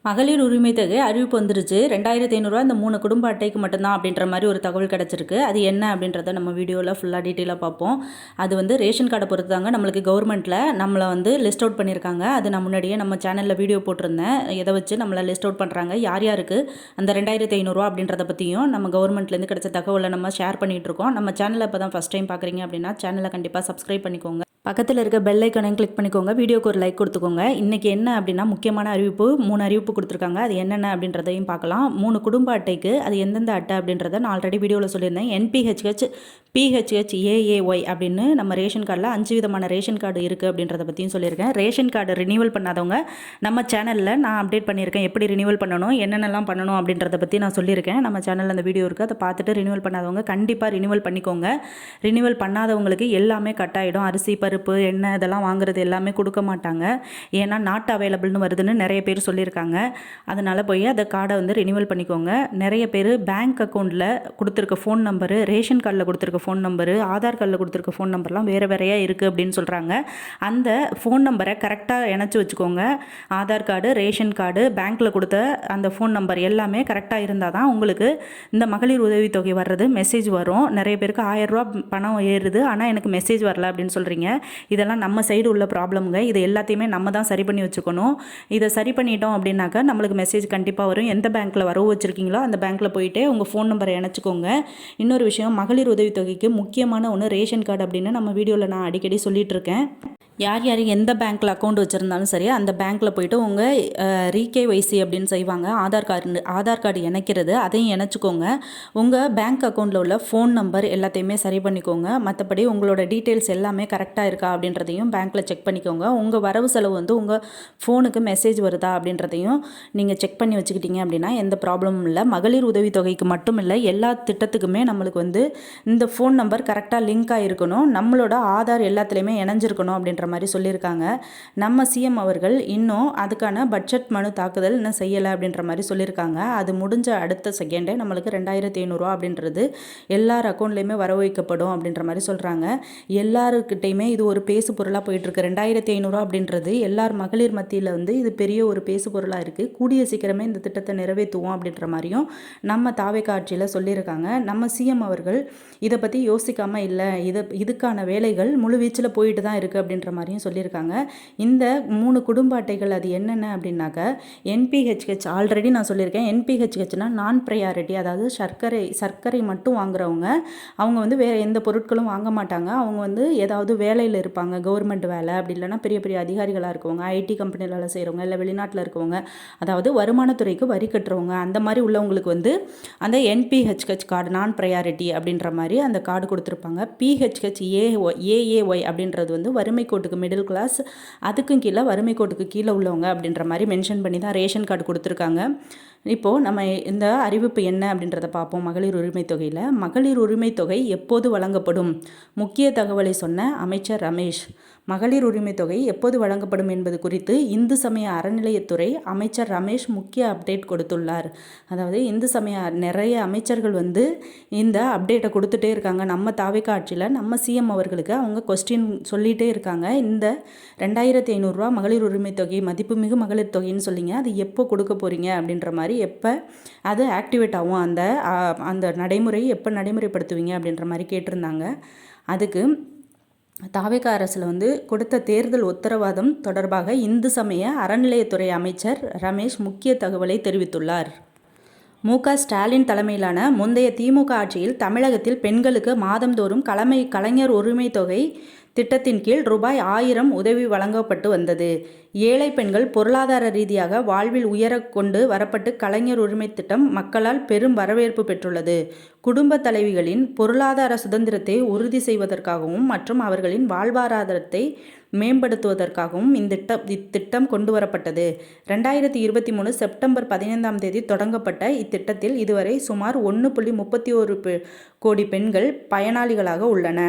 மகளிர் உரிமை தொகை அறிவிப்பு வந்துருச்சு. 2500 இந்த 3 குடும்ப அட்டைக்கு மட்டும்தான் அப்படின்ற மாதிரி ஒரு தகவல் கிடச்சிருக்கு. அது என்ன அப்படின்றத நம்ம வீடியோவில் ஃபுல்லாக டீட்டெயிலாக பார்ப்போம். அது வந்து ரேஷன் கார்டை பொறுத்தாங்க நம்மளுக்கு கவர்மெண்ட்டில் நம்மளை வந்து லிஸ்ட் அவுட் பண்ணியிருக்காங்க. அது நான் முன்னாடியே நம்ம சேனலில் வீடியோ போட்டிருந்தேன். எதை வச்சு நம்மளை லிஸ்ட் அவுட் பண்ணுறாங்க, யார் யாருக்கு அந்த 2500 அப்படின்றத பற்றியும் நம்ம கவர்மெண்ட்லேருந்து கிடைச்ச தகவலை நம்ம ஷேர் பண்ணிகிட்டு இருக்கோம். நம்ம சேனலை இப்போ தான் ஃபஸ்ட் டைம் பார்க்குறீங்க அப்படின்னா சேனலை கண்டிப்பாக சப்ஸ்கிரைப் பண்ணிக்கோங்க. பக்கத்தில் இருக்க பெல் ஐக்கனையும் கிளிக் பண்ணிக்கோங்க. வீடியோக்கு ஒரு லைக் கொடுத்துக்கோங்க. இன்றைக்கி என்ன அப்படின்னா முக்கியமான அறிவிப்பு 3 அறிவிப்பு கொடுத்துருக்காங்க. அது என்னென்ன அப்படின்றதையும் பார்க்கலாம். 3 குடும்ப அட்டைக்கு அது எந்தெந்த அட்டை அப்படின்றத நான் ஆல்ரெடி வீடியோவில் சொல்லியிருந்தேன். NPHH PHH AAY அப்படின்னு நம்ம ரேஷன் கார்டில் 5 விதமான ரேஷன் கார்டு இருக்குது அப்படின்றத பற்றியும் சொல்லியிருக்கேன். ரேஷன் கார்டு ரினியூவல் பண்ணாதவங்க நம்ம சேனலில் நான் அப்டேட் பண்ணியிருக்கேன். எப்படி ரினியூவல் பண்ணணும், என்னென்னலாம் பண்ணணும் அப்படின்றத பற்றி நான் சொல்லியிருக்கேன். நம்ம சேனலில் அந்த வீடியோ இருக்குது. அதை பார்த்துட்டு ரினியூவல் பண்ணாதவங்க கண்டிப்பாக ரினியூவல் பண்ணிக்கோங்க. ரினியூவல் பண்ணாதவங்களுக்கு எல்லாமே கட் ஆகிடும். அரிசி, பருப்பு, எண்ணெய் இதெல்லாம் வாங்குறது எல்லாமே கொடுக்க மாட்டாங்க. ஏன்னா நாட் அவைலபிள்னு வருதுன்னு நிறைய பேர் சொல்லியிருக்காங்க. அதனால் போய் அந்த கார்டை வந்து ரினியூவல் பண்ணிக்கோங்க. நிறைய பேர் பேங்க் அக்கௌண்ட்டில் கொடுத்துருக்க ஃபோன் நம்பரு, ரேஷன் கார்டில் கொடுத்துருக்க ஃபோன் நம்பரு, ஆதார் கார்டில் கொடுத்துருக்க ஃபோன் நம்பர்லாம் வேறு வேறையாக இருக்குது அப்படின்னு சொல்கிறாங்க. அந்த ஃபோன் நம்பரை கரெக்டாக இணைச்சி வச்சுக்கோங்க. ஆதார் கார்டு, ரேஷன் கார்டு, பேங்க்கில் கொடுத்த அந்த ஃபோன் நம்பர் எல்லாமே கரெக்டாக இருந்தால் தான் உங்களுக்கு இந்த மகளிர் உதவித்தொகை வர்றது மெசேஜ் வரும். நிறைய பேருக்கு 1000 ரூபா பணம் ஏறுது, ஆனால் எனக்கு மெசேஜ் வரல அப்படின்னு சொல்கிறீங்க. இதெல்லாம் நம்ம சைடு உள்ள ப்ராப்ளம்ங்க. இது எல்லாத்தையுமே நம்ம தான் சரி பண்ணி வச்சுக்கணும். இதை சரி பண்ணிட்டோம் அப்படின்னாக்கா நம்மளுக்கு மெசேஜ் கண்டிப்பாக வரும். எந்த பேங்க்கில் வரவு வச்சுருக்கீங்களோ அந்த பேங்க்கில் போயிட்டு உங்கள் ஃபோன் நம்பரை இணைச்சிக்கோங்க. இன்னொரு விஷயம், மகளிர் உதவித்தொகைக்கு முக்கியமான ஒன்று ரேஷன் கார்டு அப்படின்னு நம்ம வீடியோவில் நான் அடிக்கடி சொல்லிட்டு இருக்கேன். யார் யார் எந்த பேங்க்கில் அக்கௌண்ட் வச்சுருந்தாலும் சரி, அந்த பேங்க்கில் போய்ட்டு உங்கள் ரீகேஒய்சி அப்படின்னு செய்வாங்க. ஆதார் கார்டு இணைக்கிறது, அதையும் இணைச்சிக்கோங்க. உங்கள் பேங்க் அக்கௌண்ட்டில் உள்ள ஃபோன் நம்பர் எல்லாத்தையுமே சரி பண்ணிக்கோங்க. மற்றபடி உங்களோட டீட்டெயில்ஸ் எல்லாமே கரெக்டாக இருக்கா அப்படின்றதையும் பேங்க்கில் செக் பண்ணிக்கோங்க. உங்கள் வரவு செலவு வந்து உங்கள் ஃபோனுக்கு மெசேஜ் வருதா அப்படின்றதையும் நீங்கள் செக் பண்ணி வச்சுக்கிட்டீங்க அப்படின்னா எந்த ப்ராப்ளமும் இல்லை. மகளிர் உதவித்தொகைக்கு மட்டும் இல்லை, எல்லா திட்டத்துக்குமே நம்மளுக்கு வந்து இந்த ஃபோன் நம்பர் கரெக்டாக லிங்க் ஆகிருக்கணும். நம்மளோட ஆதார் எல்லாத்துலேயுமே இணைஞ்சிருக்கணும் அப்படின்ற மாதிரி சொல்லியிருக்காங்க. நம்ம சிஎம் அவர்கள் இன்னும் அதுக்கான பட்ஜெட் மனு தாக்குதல் இன்னும் செய்யலை அப்படின்ற மாதிரி சொல்லியிருக்காங்க. அது முடிஞ்ச அடுத்த செகண்டே நம்மளுக்கு 2500 அப்படின்றது எல்லார் அக்கௌண்ட்லேயுமே வர வைக்கப்படும் அப்படின்ற மாதிரி சொல்கிறாங்க. எல்லாருக்கிட்டையுமே இது ஒரு பேசு பொருளாக போயிட்டுருக்கு. 2500 அப்படின்றது எல்லார் மகளிர் மத்தியில் வந்து இது பெரிய ஒரு பேசு பொருளாக இருக்குது. கூடிய சீக்கிரமே இந்த திட்டத்தை நிறைவேற்றுவோம் அப்படின்ற மாதிரியும் நம்ம தாவேக்கா ஆட்சியில் சொல்லியிருக்காங்க. நம்ம சிஎம் அவர்கள் இதை பற்றி யோசிக்காமல் இல்லை, இதுக்கான வேலைகள் முழு வீச்சில் போயிட்டு தான் இருக்குது அப்படின்ற மாதிரியும் சொல்லியிருக்காங்க. இந்த 3 குடும்ப அட்டைகள் அது என்னென்ன அப்படின்னாக்க NPHH ஆல்ரெடி நான் சொல்லியிருக்கேன். NPHHனா நான் ப்ரையாரிட்டி, அதாவது சர்க்கரை மட்டும் வாங்குறவங்க. அவங்க வந்து வேறு எந்த பொருட்களும் வாங்க மாட்டாங்க. அவங்க வந்து ஏதாவது வேலையில் இருப்பாங்க, கவர்மெண்ட் வேலை, அப்படி இல்லைனா பெரிய பெரிய அதிகாரிகளாக இருக்கவங்க, ஐடி கம்பெனியில் வேலை செய்கிறவங்க, இல்லை வெளிநாட்டில் இருக்கவங்க, அதாவது வருமானத்துறைக்கு வரி கட்டுறவங்க, அந்த மாதிரி உள்ளவங்களுக்கு வந்து அந்த NPHH கார்டு நான் ப்ரையாரிட்டி அப்படின்ற மாதிரி அந்த கார்டு கொடுத்துருப்பாங்க. PHH AAY அப்படின்றது வந்து வறுமை கோட்டுக்கு மிடில் கிளாஸ், அதுக்கும் கீழே வறுமை கோட்டுக்கு கீழே உள்ளவங்க அப்படின்ற மாதிரி மென்ஷன் பண்ணி தான் ரேஷன் கார்டு கொடுத்துருக்காங்க. இப்போது நம்ம இந்த அறிவிப்பு என்ன அப்படின்றத பார்ப்போம். மகளிர் உரிமை தொகையில் மகளிர் உரிமை தொகை எப்போது வழங்கப்படும்? முக்கிய தகவலை சொன்ன அமைச்சர் ரமேஷ். மகளிர் உரிமை தொகை எப்போது வழங்கப்படும் என்பது குறித்து இந்து சமய அறநிலையத்துறை அமைச்சர் ரமேஷ் முக்கிய அப்டேட் கொடுத்துள்ளார். அதாவது இந்து சமய நிறைய அமைச்சர்கள் வந்து இந்த அப்டேட்டை கொடுத்துட்டே இருக்காங்க. நம்ம தாவேக்கா ஆட்சியில் நம்ம சிஎம் அவர்களுக்கு அவங்க கொஸ்டின் சொல்லிகிட்டே இருக்காங்க. இந்த 2500 ரூபா மகளிர் உரிமை தொகை மதிப்புமிகு மகளிர் தொகைன்னு சொல்லிங்க, அது எப்போ கொடுக்க போகிறீங்க அப்படின்ற மாதிரி, எப்போ அது ஆக்டிவேட் ஆகும், அந்த நடைமுறை எப்போ நடைமுறைப்படுத்துவீங்க அப்படின்ற மாதிரி கேட்டிருந்தாங்க. அதுக்கு தாவேக்கா அரசில் வந்து கொடுத்த தேர்தல் உத்தரவாதம் தொடர்பாக இந்து சமய அறநிலையத்துறை அமைச்சர் ரமேஷ் முக்கிய தகவலை தெரிவித்துள்ளார். மு.க. ஸ்டாலின் தலைமையிலான முந்தைய திமுக ஆட்சியில் தமிழகத்தில் பெண்களுக்கு மாதந்தோறும் கலைஞர் உரிமை தொகை திட்டத்தின் கீழ் ரூபாய் 1000 உதவி வழங்கப்பட்டு வந்தது. ஏழை பெண்கள் பொருளாதார ரீதியாக வாழ்வில் உயர கொண்டு வரப்பட்டு கலைஞர் உரிமை திட்டம் மக்களால் பெரும் வரவேற்பு பெற்றுள்ளது. குடும்ப தலைவிகளின் பொருளாதார சுதந்திரத்தை உறுதி செய்வதற்காகவும் மற்றும் அவர்களின் வாழ்வாதாரத்தை மேம்படுத்துவதற்காகவும் இத்திட்டம் கொண்டு வரப்பட்டது. 2023 செப்டம்பர் 15ஆம் தேதி தொடங்கப்பட்ட இத்திட்டத்தில் இதுவரை சுமார் 1.31 கோடி பெண்கள் பயனாளிகளாக உள்ளன.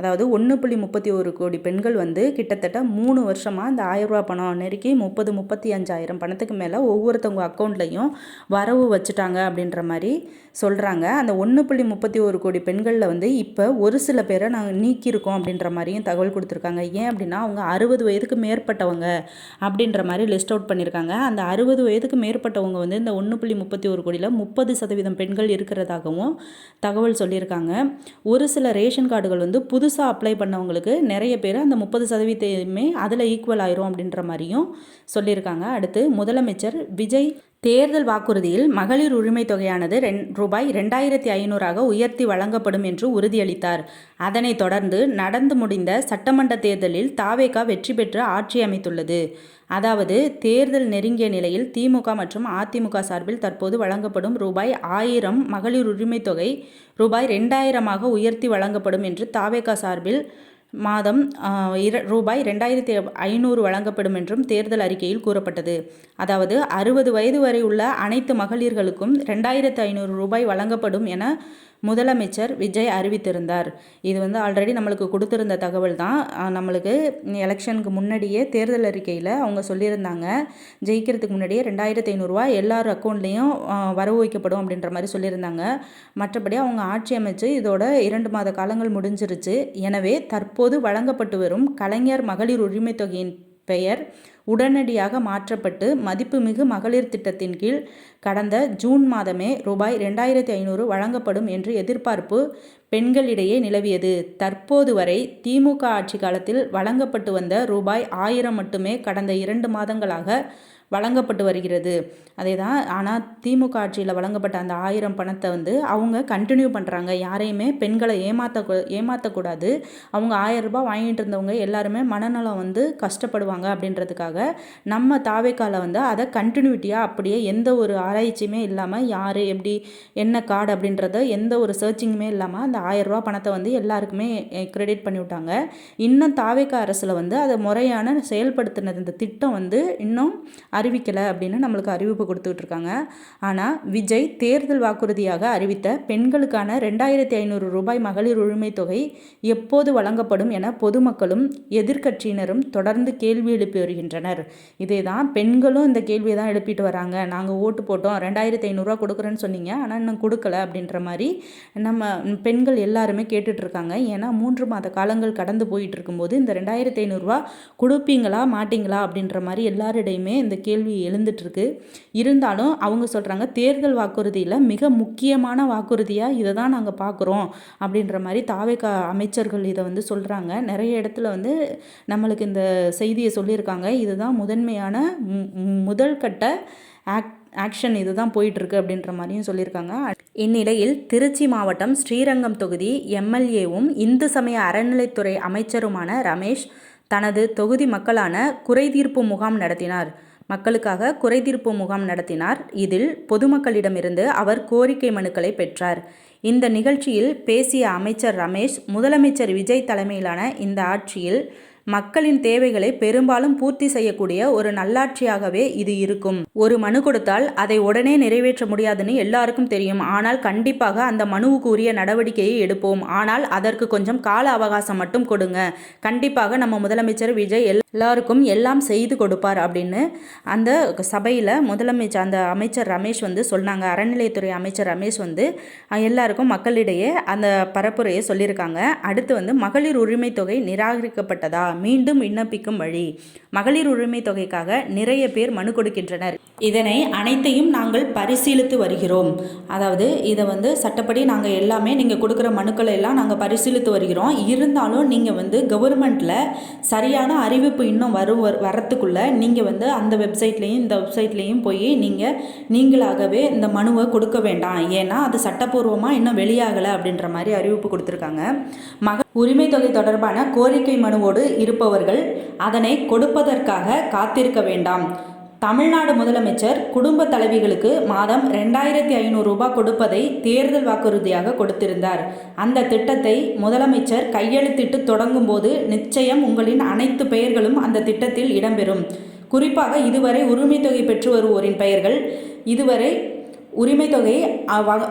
அதாவது 1.31 கோடி பெண்கள் வந்து கிட்டத்தட்ட 3 வருஷமாக இந்த 1000 ரூபா பணம் நெருக்கி 35,000 பணத்துக்கு மேலே ஒவ்வொருத்தவங்க அக்கௌண்ட்லையும் வரவு வச்சுட்டாங்க அப்படின்ற மாதிரி சொல்கிறாங்க. அந்த 1.31 கோடி பெண்களில் வந்து இப்போ ஒரு சில பேரை நாங்கள் நீக்கியிருக்கோம் அப்படின்ற மாதிரியும் தகவல் கொடுத்துருக்காங்க. ஏன் அப்படின்னா அவங்க 60 வயதுக்கு மேற்பட்டவங்க அப்படின்ற மாதிரி லிஸ்ட் அவுட் பண்ணியிருக்காங்க. அந்த 60 வயதுக்கு மேற்பட்டவங்க வந்து இந்த 1.31 கோடியில் 30% பெண்கள் இருக்கிறதாகவும் தகவல் சொல்லியிருக்காங்க. ஒரு சில ரேஷன் கார்டுகள் வந்து புதுசாக அப்ளை பண்ணவங்களுக்கு நிறைய பேர் அந்த 30% அதில் ஈக்குவல் ஆயிரும் அப்படின்ற மாதிரியும் சொல்லியிருக்காங்க. அடுத்து முதலமைச்சர் விஜய் தேர்தல் வாக்குறுதியில் மகளிர் உரிமை தொகையானது ரூபாய் 2,500 உயர்த்தி வழங்கப்படும் என்று உறுதியளித்தார். அதனைத் தொடர்ந்து நடந்து முடிந்த சட்டமன்ற தேர்தலில் தாவேகா வெற்றி பெற்று ஆட்சி அமைத்துள்ளது. அதாவது தேர்தல் நெருங்கிய நிலையில் திமுக மற்றும் அதிமுக சார்பில் தற்போது வழங்கப்படும் ரூபாய் 1000 மகளிர் உரிமை தொகை ரூபாய் 2,000 உயர்த்தி வழங்கப்படும் என்று தாவேகா சார்பில் மாதம் ரூபாய் 2,500 வழங்கப்படும் என்றும் தேர்தல் அறிக்கையில் கூறப்பட்டது. அதாவது 60 வயது வரை உள்ள அனைத்து மகளிர்களுக்கும் 2,500 ரூபாய் வழங்கப்படும் என முதலமைச்சர் விஜய் அறிவித்திருந்தார். இது வந்து ஆல்ரெடி நம்மளுக்கு கொடுத்துருந்த தகவல் தான். நம்மளுக்கு எலெக்ஷனுக்கு முன்னாடியே தேர்தல் அறிக்கையில் அவங்க சொல்லியிருந்தாங்க, ஜெயிக்கிறதுக்கு முன்னாடியே 2,500 ரூபா எல்லார் அக்கௌண்ட்லேயும் வரவு வைக்கப்படும் அப்படின்ற மாதிரி சொல்லியிருந்தாங்க. மற்றபடி அவங்க ஆட்சி அமைச்சு இதோட 2 மாத காலங்கள் முடிஞ்சிருச்சு. எனவே தற்போது வழங்கப்பட்டு வரும் கலைஞர் மகளிர் உரிமை தொகையின் பெயர் உடனடியாக மாற்றப்பட்டு மதிப்புமிகு மகளிர் திட்டத்தின் கீழ் கடந்த ஜூன் மாதமே ரூபாய் 2,500 வழங்கப்படும் என்று எதிர்பார்ப்பு பெண்களிடையே நிலவியது. தற்போது வரை திமுக ஆட்சி காலத்தில் வழங்கப்பட்டு வந்த ரூபாய் 1000 மட்டுமே கடந்த 2 மாதங்களாக வழங்கப்பட்டு வருகிறது. அதே தான். ஆனால் திமுக ஆட்சியில் வழங்கப்பட்ட அந்த 1000 பணத்தை வந்து அவங்க கண்டினியூ பண்ணுறாங்க. யாரையுமே பெண்களை ஏமாற்றக்கூடாது. அவங்க 1000 ரூபாய் வாங்கிட்டு இருந்தவங்க எல்லாருமே மனநலம் வந்து கஷ்டப்படுவாங்க அப்படின்றதுக்காக நம்ம தாவேக்கால வந்து அதை கண்டினியூட்டியாக அப்படியே எந்த ஒரு ஆராய்ச்சியுமே இல்லாமல் யார் எப்படி என்ன கார்டு அப்படின்றத எந்த ஒரு சர்ச்சிங்குமே இல்லாமல் அந்த 1000 ரூபா பணத்தை வந்து எல்லாருக்குமே கிரெடிட் பண்ணிவிட்டாங்க. இன்னும் தாவேக்கா அரசில் வந்து அதை முறையான செயல்படுத்தின இந்த திட்டம் வந்து இன்னும் அறிவிக்கலை அப்படின்னு நம்மளுக்கு அறிவிப்பு கொடுத்துட்டு இருக்காங்க. ஆனால் விஜய் தேர்தல் வாக்குறுதியாக அறிவித்த பெண்களுக்கான 2,500 ரூபாய் மகளிர் உரிமை தொகை எப்போது வழங்கப்படும் என பொதுமக்களும் எதிர்க்கட்சியினரும் தொடர்ந்து கேள்வி எழுப்பி வருகின்றனர். இதே தான் பெண்களும் இந்த கேள்வியை தான் எழுப்பிட்டு வராங்க. நாங்கள் ஓட்டு போட்டோம், 2,500 ரூபா கொடுக்குறேன்னு சொன்னீங்க, ஆனால் இன்னும் கொடுக்கல அப்படின்ற மாதிரி நம்ம பெண்கள் எல்லாருமே கேட்டுட்டு இருக்காங்க. ஏன்னா 3 மாத காலங்கள் கடந்து போயிட்டு இருக்கும்போது இந்த 2,500 ரூபா கொடுப்பீங்களா மாட்டிங்களா அப்படின்ற மாதிரி எல்லாரிடையுமே இந்த கேள்வி எழுந்துட்டுருக்கு. இருந்தாலும் அவங்க சொல்கிறாங்க தேர்தல் வாக்குறுதியில் மிக முக்கியமான வாக்குறுதியாக இதை தான் நாங்கள் பார்க்குறோம் அப்படின்ற மாதிரி தாவேகா அமைச்சர்கள் இதை வந்து சொல்கிறாங்க. நிறைய இடத்துல வந்து நம்மளுக்கு இந்த செய்தியை சொல்லியிருக்காங்க. இதுதான் முதன்மையான முதல் கட்ட ஆக்ஷன் இதுதான் போயிட்டுருக்கு அப்படின்ற மாதிரியும் சொல்லியிருக்காங்க. இந்நிலையில் திருச்சி மாவட்டம் ஸ்ரீரங்கம் தொகுதி எம்எல்ஏவும் இந்து சமய அறநிலைத்துறை அமைச்சருமான ரமேஷ் தனது தொகுதி மக்களான குறைதீர்ப்பு முகாம் நடத்தினார். மக்களுக்காக குறைதீர்ப்பு முகாம் நடத்தினார். இதில் பொதுமக்களிடமிருந்து அவர் கோரிக்கை மனுக்களை பெற்றார். இந்த நிகழ்ச்சியில் பேசிய அமைச்சர் ரமேஷ், முதலமைச்சர் விஜய் தலைமையிலான இந்த ஆட்சியில் மக்களின் தேவைகளை பெரும்பாலும் பூர்த்தி செய்யக்கூடிய ஒரு நல்லாட்சியாகவே இது இருக்கும். ஒரு மனு கொடுத்தால் அதை உடனே நிறைவேற்ற முடியாதுன்னு எல்லாருக்கும் தெரியும். ஆனால் கண்டிப்பாக அந்த மனுவுக்கு உரிய நடவடிக்கையை எடுப்போம். ஆனால் அதற்கு கொஞ்சம் கால அவகாசம் மட்டும் கொடுங்க. கண்டிப்பாக நம்ம முதலமைச்சர் விஜய் எல்லாருக்கும் எல்லாம் செய்து கொடுப்பார் அப்படின்னு அந்த சபையில் முதலமைச்சர் அந்த அமைச்சர் ரமேஷ் வந்து சொன்னாங்க. அறநிலையத்துறை அமைச்சர் ரமேஷ் வந்து எல்லாருக்கும் மக்களிடையே அந்த பரப்புரையை சொல்லியிருக்காங்க. அடுத்து வந்து மகளிர் உரிமை தொகை நிராகரிக்கப்பட்டதா, மீண்டும் விண்ணப்பிக்கும் வழி. மகளிர் உரிமை தொகைக்காக நிறைய பேர் மனு கொடுக்கின்றனர். இதனை அனைத்தையும் நாங்கள் பரிசீலித்து வருகிறோம். அதாவது இதை வந்து சட்டப்படி நாங்கள் எல்லாமே நீங்கள் கொடுக்குற மனுக்களை எல்லாம் நாங்கள் பரிசீலித்து வருகிறோம். இருந்தாலும் நீங்கள் வந்து கவர்மெண்ட்டில் சரியான அறிவிப்பு இன்னும் வரத்துக்குள்ளே நீங்கள் வந்து அந்த வெப்சைட்லேயும் இந்த வெப்சைட்லேயும் போய் நீங்களாகவே இந்த மனுவை கொடுக்க வேண்டாம். ஏன்னா அது சட்டப்பூர்வமாக இன்னும் வெளியாகலை அப்படின்ற மாதிரி அறிவிப்பு கொடுத்துருக்காங்க. உரிமை தொகை தொடர்பான கோரிக்கை மனுவோடு இருப்பவர்கள் அதனை கொடுப்பதற்காக காத்திருக்க வேண்டாம். தமிழ்நாடு முதலமைச்சர் குடும்ப தலைவிகளுக்கு மாதம் 2,500 ரூபாய் கொடுப்பதை தேர்தல் வாக்குறுதியாக கொடுத்திருந்தார். அந்த திட்டத்தை முதலமைச்சர் கையெழுத்திட்டு தொடங்கும் போது நிச்சயம் உங்களின் அனைத்து பெயர்களும் அந்த திட்டத்தில் இடம்பெறும். குறிப்பாக இதுவரை உரிமை தொகை பெற்று வருவோரின் பெயர்கள் இதுவரை உரிமை தொகை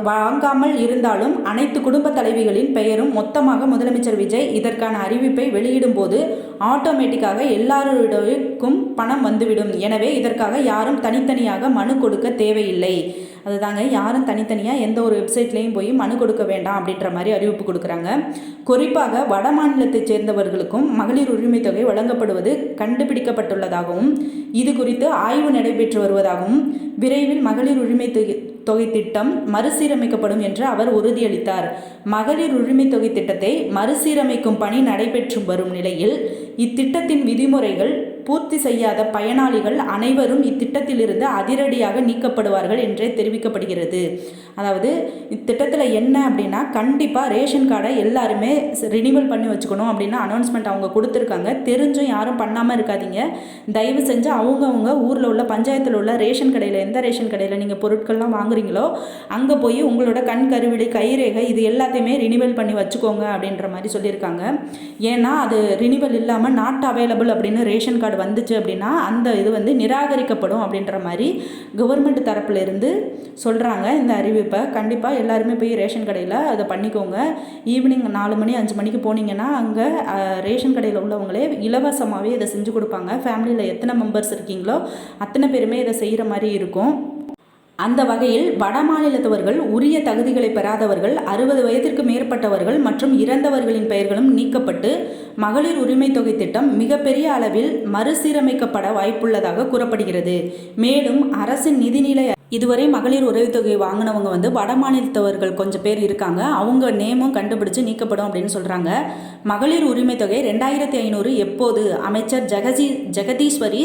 வாங்காமல் இருந்தாலும் அனைத்து குடும்ப தலைவிகளின் பெயரும் மொத்தமாக முதலமைச்சர் விஜய் இதற்கான அறிவிப்பை வெளியிடும் போது ஆட்டோமேட்டிக்காக எல்லாருக்கும் பணம் வந்துவிடும். எனவே இதற்காக யாரும் தனித்தனியாக மனு கொடுக்க தேவையில்லை. அதுதாங்க, யாரும் தனித்தனியாக எந்த ஒரு வெப்சைட்லேயும் போய் மனு கொடுக்க வேண்டாம் அப்படின்ற மாதிரி அறிவிப்பு கொடுக்குறாங்க. குறிப்பாக வட மாநிலத்தைச் சேர்ந்தவர்களுக்கும் மகளிர் உரிமை தொகை வழங்கப்படுவது கண்டுபிடிக்கப்பட்டுள்ளதாகவும் இது குறித்து ஆய்வு நடைபெற்று வருவதாகவும் விரைவில் மகளிர் உரிமை தொகை திட்டம் மறுசீரமைக்கப்படும் என்று அவர் உறுதியளித்தார். மகளிர் உரிமை தொகை திட்டத்தை மறுசீரமைக்கும் பணி நடைபெற்று வரும் நிலையில் இத்திட்டத்தின் விதிமுறைகள் பூர்த்தி செய்யாத பயனாளிகள் அனைவரும் இத்திட்டத்திலிருந்து அதிரடியாக நீக்கப்படுவார்கள் என்றே தெரிவிக்கப்படுகிறது. அதாவது இத்திட்டத்தில் என்ன அப்படின்னா, கண்டிப்பாக ரேஷன் கார்டை எல்லாருமே ரினிவல் பண்ணி வச்சுக்கணும் அப்படின்னு அனௌன்ஸ்மெண்ட் அவங்க கொடுத்துருக்காங்க. தெரிஞ்சும் யாரும் பண்ணாமல் இருக்காதீங்க. தயவு செஞ்சு அவங்கவுங்க ஊரில் உள்ள பஞ்சாயத்தில் உள்ள ரேஷன் கடையில், எந்த ரேஷன் கடையில் நீங்கள் பொருட்கள்லாம் வாங்குறீங்களோ அங்கே போய் உங்களோட கண் கருவிழி கைரேகை இது எல்லாத்தையுமே ரினிவல் பண்ணி வச்சுக்கோங்க அப்படின்ற மாதிரி சொல்லியிருக்காங்க. ஏன்னா அது ரினிவல் இல்லாமல் நாட் அவைலபிள் அப்படின்னு ரேஷன் கார்டு வந்துச்சு அப்படின்னா அந்த இது வந்து நிராகரிக்கப்படும் அப்படின்ற மாதிரி கவர்மெண்ட் தரப்புல இருந்து சொல்கிறாங்க. இந்த அறிவிப்பை கண்டிப்பாக எல்லாருமே போய் ரேஷன் கடையில் அதை பண்ணிக்கோங்க. ஈவினிங் 4 மணி 5 மணிக்கு போனீங்கன்னா அங்கே ரேஷன் கடையில் உள்ளவங்களே இலவசமாகவே இதை செஞ்சு கொடுப்பாங்க. ஃபேமிலியில் எத்தனை மெம்பர்ஸ் இருக்கீங்களோ அத்தனை பேருமே இதை செய்கிற மாதிரி இருக்கும். அந்த வகையில் வட மாநிலத்தவர்கள், உரிய தகுதிகளை பெறாதவர்கள், 60 வயதிற்கு மேற்பட்டவர்கள் மற்றும் இறந்தவர்களின் பெயர்களும் நீக்கப்பட்டு மகளிர் உரிமை தொகை திட்டம் மிகப்பெரிய அளவில் மறுசீரமைக்கப்பட வாய்ப்புள்ளதாக கூறப்படுகிறது. மேலும் அரசின் நிதிநிலை இதுவரை மகளிர் உதவித்தொகை வாங்கினவங்க வந்து வட மாநிலத்தவர்கள் கொஞ்சம் பேர் இருக்காங்க. அவங்க நேமும் கண்டுபிடிச்சு நீக்கப்படும் அப்படின்னு சொல்கிறாங்க. மகளிர் உரிமை தொகை 2500 எப்போது? அமைச்சர் ஜெகதீஸ்வரி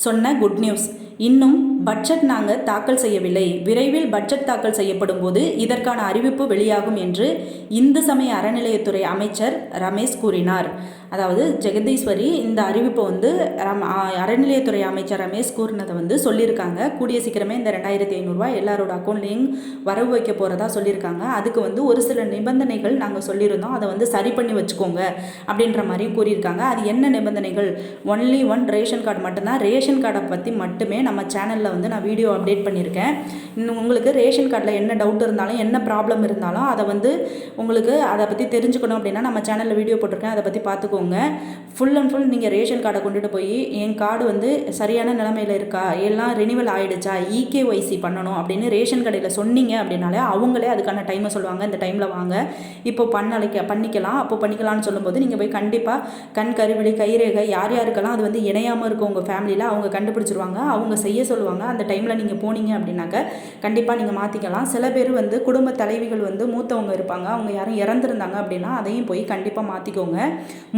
சொன்ன குட் நியூஸ். இன்னும் பட்ஜெட் நாங்கள் தாக்கல் செய்யவில்லை. விரைவில் பட்ஜெட் தாக்கல் செய்யப்படும் போது இதற்கான அறிவிப்பு வெளியாகும் என்று இந்து சமய அறநிலையத்துறை அமைச்சர் ரமேஷ் கூறினார். அதாவது ஜெகதீஸ்வரி இந்த அறிவிப்பை வந்து அறநிலையத்துறை அமைச்சர் ரமேஷ் கூறினதை வந்து சொல்லியிருக்காங்க. கூடிய சீக்கிரமே இந்த 2500 ரூபாய் எல்லாரோட அக்கௌண்ட்லேயும் வரவு வைக்க போகிறதா சொல்லியிருக்காங்க. அதுக்கு வந்து ஒரு சில நிபந்தனைகள் நாங்கள் சொல்லியிருந்தோம், அதை வந்து சரி பண்ணி வச்சுக்கோங்க அப்படின்ற மாதிரியும் கூறியிருக்காங்க. அது என்ன நிபந்தனைகள்? ஒன்லி ஒன் ரேஷன் கார்டு மட்டும்தான். ரேஷன் கார்டை பற்றி மட்டுமே நம்ம சேனலில் வந்து நான் வீடியோ அப்டேட் பண்ணியிருக்கேன். இன்னும் உங்களுக்கு ரேஷன் கார்டில் என்ன டவுட் இருந்தாலும் என்ன ப்ராப்ளம் இருந்தாலும் அதை வந்து உங்களுக்கு அதை பற்றி தெரிஞ்சுக்கணும் அப்படின்னா நம்ம சேனலில் வீடியோ போட்டிருக்கேன், அதை பற்றி பார்த்துக்கோங்க. ஃபுல் அண்ட் ஃபுல் நீங்கள் ரேஷன் கார்டை கொண்டுட்டு போய் என் கார்டு வந்து சரியான நிலைமையில் இருக்கா, எல்லாம் ரினிவல் ஆகிடுச்சா, இகேஒய்சி பண்ணணும் அப்படின்னு ரேஷன் கடையில் சொன்னீங்க அப்படின்னாலே அவங்களே அதுக்கான டைமை சொல்லுவாங்க. இந்த டைமில் வாங்க, இப்போ பண்ணிக்கலாம், அப்போ பண்ணிக்கலாம்னு சொல்லும்போது நீங்கள் போய் கண்டிப்பாக கண் கருவிழி கைரேகை யார் யாருக்கெல்லாம் அது வந்து இணையாமல் இருக்கும் உங்கள் ஃபேமிலியில் அவங்க கண்டுபிடிச்சிருவாங்க, அவங்க செய்ய சொல்லுவாங்க. அந்த டைமில் நீங்கள் போனீங்க அப்படின்னாக்க கண்டிப்பாக நீங்கள் மாற்றிக்கலாம். சில பேர் வந்து குடும்ப தலைவிகள் வந்து மூத்தவங்க இருப்பாங்க, அவங்க யாரும் இறந்துருந்தாங்க அப்படின்னா அதையும் போய் கண்டிப்பாக மாற்றிக்கோங்க.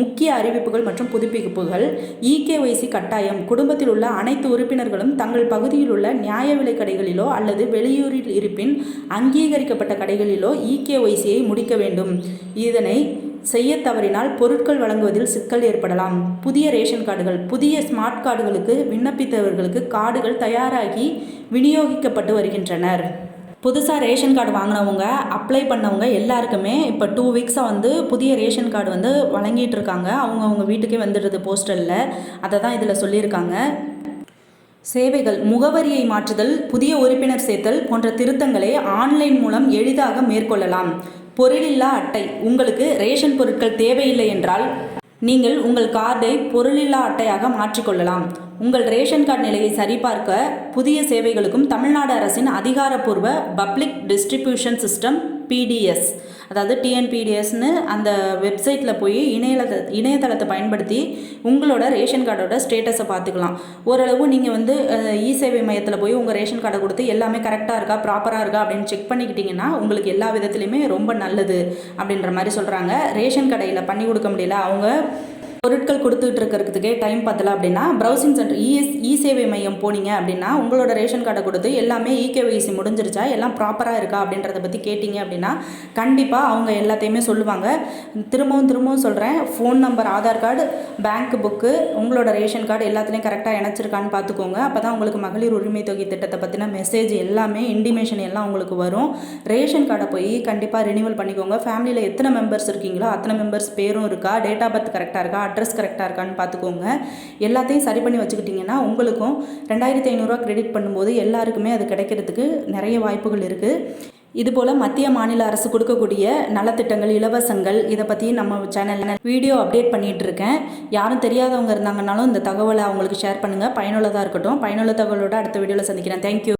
முக்கிய அறிவிப்புகள் மற்றும் புதுப்பிப்புகள். இகேஒய்சி கட்டாயம். குடும்பத்தில் உள்ள அனைத்து உறுப்பினர்களும் தங்கள் பகுதியில் உள்ள நியாய விலை கடைகளிலோ அல்லது வெளியூரில் இருப்பின் அங்கீகரிக்கப்பட்ட கடைகளிலோ இகேஒய்சியை முடிக்க வேண்டும். இதனை செய்ய தவறினால் பொருட்கள் வழங்குவதில் சிக்கல் ஏற்படலாம். புதிய ரேஷன் கார்டுகள். புதிய ஸ்மார்ட் கார்டுகளுக்கு விண்ணப்பித்தவர்களுக்கு கார்டுகள் தயாராகி விநியோகிக்கப்பட்டு வருகின்றனர். புதுசாக ரேஷன் கார்டு வாங்கினவங்க, அப்ளை பண்ணவங்க எல்லாருக்குமே இப்போ 2 வீக்ஸாக வந்து புதிய ரேஷன் கார்டு வந்து வழங்கிட்டு இருக்காங்க. அவங்க வீட்டுக்கே வந்துடுது போஸ்டலில். அதை தான் இதில் சொல்லியிருக்காங்க. சேவைகள். முகவரியை மாற்றுதல், புதிய உறுப்பினர் சேர்த்தல் போன்ற திருத்தங்களை ஆன்லைன் மூலம் எளிதாக மேற்கொள்ளலாம். பொருளில்லா அட்டை. உங்களுக்கு ரேஷன் பொருட்கள் தேவையில்லை என்றால் நீங்கள் உங்கள் கார்டை பொருளில்லா அட்டையாக மாற்றிக்கொள்ளலாம். உங்கள் ரேஷன் கார்டு நிலையை சரிபார்க்க புதிய சேவைகளுக்கும் தமிழ்நாடு அரசின் அதிகாரப்பூர்வ பப்ளிக் டிஸ்ட்ரிபியூஷன் சிஸ்டம் PDS, அதாவது TNPDSன்னு அந்த வெப்சைட்டில் போய் இணையதளத்தை பயன்படுத்தி உங்களோட ரேஷன் கார்டோட ஸ்டேட்டஸை பார்த்துக்கலாம். ஓரளவு நீங்கள் வந்து இ-சேவை மையத்தில் போய் உங்கள் ரேஷன் கார்டை கொடுத்து எல்லாமே கரெக்டாக இருக்கா, ப்ராப்பராக இருக்கா அப்படின்னு செக் பண்ணிக்கிட்டிங்கன்னா உங்களுக்கு எல்லா விதத்துலையுமே ரொம்ப நல்லது அப்படின்ற மாதிரி சொல்கிறாங்க. ரேஷன் கடையில் பண்ணி கொடுக்க முடியல, அவங்க பொருட்கள் கொடுத்துட்டு இருக்கிறதுக்கே டைம் பத்தலை அப்படின்னா ப்ரௌசிங் சென்டர் இ-சேவை மையம் போனீங்க அப்படின்னா உங்களோட ரேஷன் கார்டை கொடுத்து எல்லாமே இகேஒய்சி முடிஞ்சிருச்சா, எல்லாம் ப்ராப்பராக இருக்கா அப்படின்றத பற்றி கேட்டிங்க அப்படின்னா கண்டிப்பாக அவங்க எல்லாத்தையுமே சொல்லுவாங்க. திரும்பவும் சொல்கிறேன், phone number, Aadhaar card, bank book, உங்களோட ரேஷன் கார்டு எல்லாத்துலேயும் கரெக்டாக இணைச்சிருக்கான்னு பார்த்துக்கோங்க. அப்போ தான் உங்களுக்கு மகளிர் உரிமை தொகை திட்டத்தை பற்றின மெசேஜ் எல்லாமே இன்டிமேஷன் எல்லாம் உங்களுக்கு வரும். ரேஷன் கார்டை போய் கண்டிப்பாக ரினிவல் பண்ணிக்கோங்க. ஃபேமிலியில் எத்தனை மெம்பர்ஸ் இருக்கீங்களோ அத்தனை மெம்பர்ஸ் பேரும் இருக்கா, டேட் ஆஃப் பர்த் கரெக்டாக இருக்கா, அட்ரஸ் கரெக்டாக இருக்கான்னு பார்த்துக்கோங்க. எல்லாத்தையும் சரி பண்ணி வச்சுக்கிட்டிங்கன்னா உங்களுக்கும் 2500 கிரெடிட் பண்ணும்போது எல்லாருக்குமே அது கிடைக்கிறதுக்கு நிறைய வாய்ப்புகள் இருக்குது. இதுபோல் மத்திய மாநில அரசு கொடுக்கக்கூடிய நலத்திட்டங்கள், இலவசங்கள் இதை பற்றி நம்ம சேனலில் வீடியோ அப்டேட் பண்ணிகிட்டு இருக்கேன். யாரும் தெரியாதவங்க இருந்தாங்கன்னாலும் இந்த தகவலை அவங்களுக்கு ஷேர் பண்ணுங்கள். பயனுள்ளதாக இருக்கட்டும். பயனுள்ள தகவலோடு அடுத்த வீடியோவில் சந்திக்கிறேன். தேங்க்யூ.